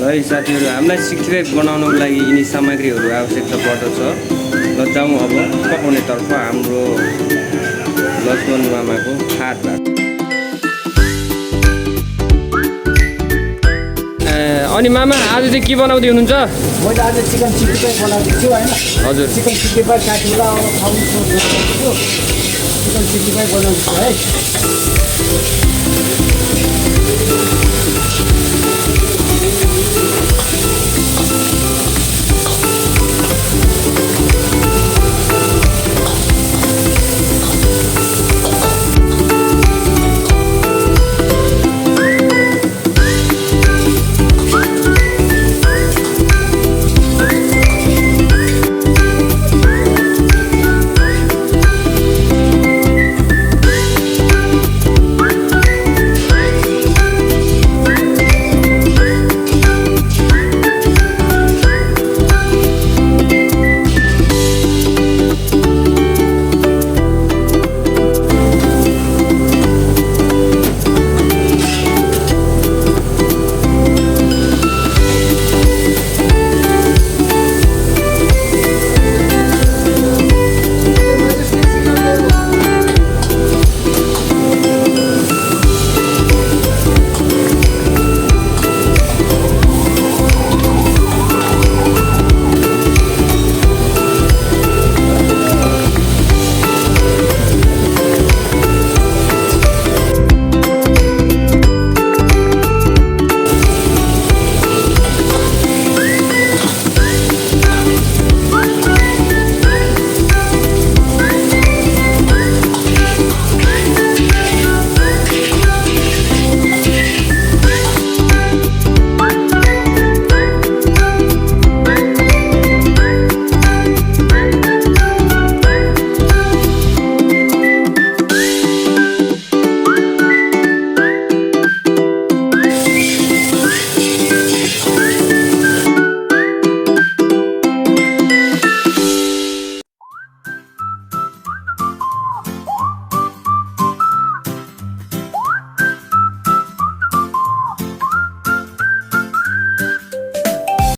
ल साथीहरू हामीलाई 65 बनाउनको लागि यिनी सामग्रीहरू आवश्यकता पर्दछ। ल जाउँ अब पकाउनेतर्फ हाम्रो लक्ष्मण मामाको हात अनि मामा आज चाहिँ के बनाउँदै हुनुहुन्छ? मैले आज चिकन 65 बनाएको छु हैन। हजुर चिकन 65 साथीलाई अब खाउनु सोच्छु। चिकन 65 बनाउँछु है।